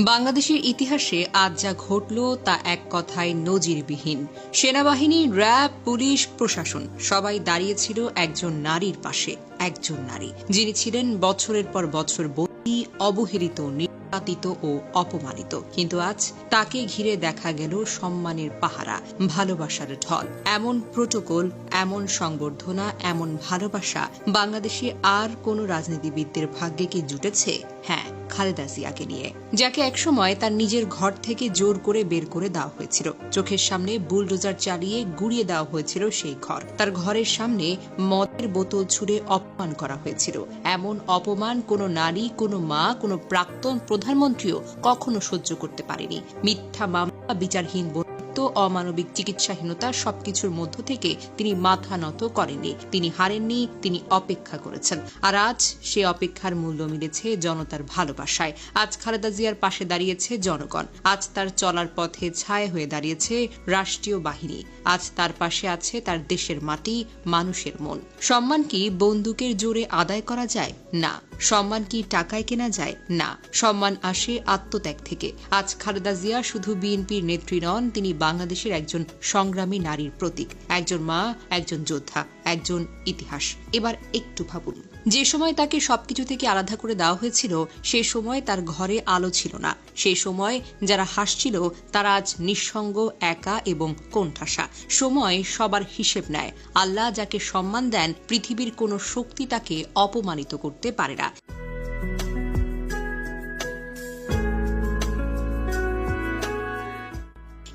বাংলাদেশের ইতিহাসে আজ যা ঘটল তা এক কথায় নজিরবিহীন। সেনাবাহিনী, র্যাব, পুলিশ, প্রশাসন সবাই দাঁড়িয়েছিল একজন নারীর পাশে। একজন নারী যিনি ছিলেন বছরের পর বছর বন্দী, অবহেলিত, নির্যাতিত ও অপমানিত। কিন্তু আজ তাকে ঘিরে দেখা গেল সম্মানের পাহারা, ভালোবাসার ঢল। এমন প্রোটোকল, এমন সংবর্ধনা, এমন ভালোবাসা বাংলাদেশে আর কোনো রাজনীতিবিদদের ভাগ্যে কি জুটেছে? হ্যাঁ, খালেদা জিয়াকে নিয়ে, যাকে একসময় তার নিজের ঘর থেকে জোর করে বের করে দেওয়া হয়েছিল। চোখের সামনে বুলডোজার চালিয়ে গুড়িয়ে দেওয়া হয়েছিল সেই ঘর। তার ঘরের সামনে মদের বোতল ছুঁড়ে অপমান করা হয়েছিল। এমন অপমান কোনো নারী, কোনো মা, কোনো প্রাক্তন প্রধানমন্ত্রীও কখনো সহ্য করতে পারেনি। মিথ্যা মামলা, বিচারহীন অমানবিক চিকিৎসাহীনতা, সবকিছুর মধ্য থেকে তিনি মাথা নত করেননি। তিনি হারেননি, তিনি অপেক্ষা করেছেন। আর আজ সে অপেক্ষার মূল্য মিলেছে জনতার ভালোবাসায়। আজ খালেদা জিয়ার পাশে দাঁড়িয়েছে জনগণ। আজ তার চলার পথে ছায়া হয়ে দাঁড়িয়েছে রাষ্ট্রীয় বাহিনী। আজ তার পাশে আছে তার দেশের মাটি, মানুষের মন। সম্মান কি বন্দুকের জোরে আদায় করা যায়? না। সম্মান কি টাকায় কেনা যায়? না। সম্মান আসে আত্মত্যাগ থেকে। আজ খালেদা জিয়া শুধু বিএনপির নেত্রী নন, তিনি বাংলাদেশের একজন সংগ্রামী নারীর প্রতীক, একজন মা, একজন যোদ্ধা, একজন ইতিহাস। এবার একটু ভাবুন, যে সময় তাকে সবকিছু থেকে আলাদা করে দেওয়া হয়েছিল, সে সময় তার ঘরে আলো ছিল না। সেই সময় যারা হাসছিল তারা আজ নিঃসঙ্গ, একা এবং কোণঠাসা। সময় সবার হিসেব নেয়। আল্লাহ যাকে সম্মান দেন, পৃথিবীর কোনো শক্তি তাকে অপমানিত করতে পারে না।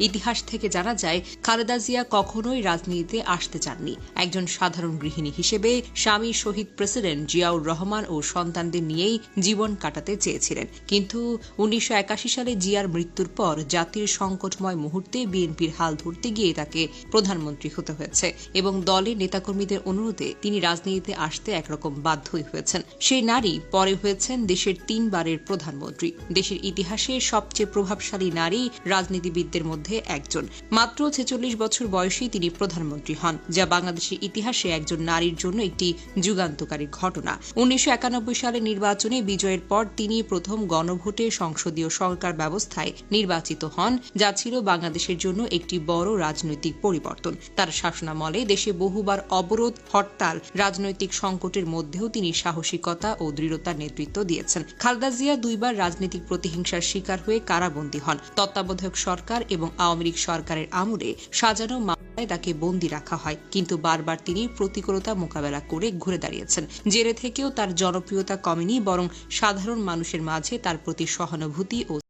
ইতিহাস থেকে জানা যায়, খালেদা জিয়া কখনোই রাজনীতিতে আসতে চাননি। একজন সাধারণ গৃহিণী হিসেবে স্বামী শহীদ প্রেসিডেন্ট জিয়াউর রহমান ও সন্তানদের নিয়েই জীবন কাটাতে চেয়েছিলেন। কিন্তু 1981 সালে জিয়ার মৃত্যুর পর জাতির সংকটময় মুহূর্তে বিএনপির হাল ধরতে গিয়ে তাকে প্রধানমন্ত্রী হতে হয়েছে এবং দলের নেতাকর্মীদের অনুরোধে তিনি রাজনীতিতে আসতে একরকম বাধ্যই হয়েছেন। সেই নারী পরে হয়েছেন দেশের 3 বারের প্রধানমন্ত্রী। দেশের ইতিহাসে সবচেয়ে প্রভাবশালী নারী রাজনীতিবিদদের মধ্যে একজন। মাত্র 46 বছর বয়সী তিনি প্রধানমন্ত্রী হন, যা বাংলাদেশের ইতিহাসে একজন নারীর জন্য একটি যুগান্তকারী ঘটনা। 1991 সালে নির্বাচনে বিজয়ের পর তিনি প্রথম গণভোটে সংসদীয় সরকার ব্যবস্থায় নির্বাচিত হন, যা ছিল বাংলাদেশের জন্য একটি বড় রাজনৈতিক পরিবর্তন। তার শাসনামলে দেশে বহুবার অবরোধ, হরতাল, রাজনৈতিক সংকটের মধ্যেও তিনি সাহসিকতা ও দৃঢ়তার নেতৃত্ব দিয়েছেন। খালেদা জিয়া 2 বার রাজনৈতিক প্রতিহিংসার শিকার হয়ে কারাবন্দী হন। তত্ত্বাবধায়ক সরকার এবং আওয়ামী লীগ সরকারের আমলে সাজানো মামলায় তাকে বন্দী রাখা হয়, কিন্তু বারবার তিনি প্রতিকূলতা মোকাবেলা করে ঘুরে দাঁড়িয়েছেন। জেলে থেকেও তার জনপ্রিয়তা কমেনি, বরং সাধারণ মানুষের মাঝে তার প্রতি সহানুভূতি ও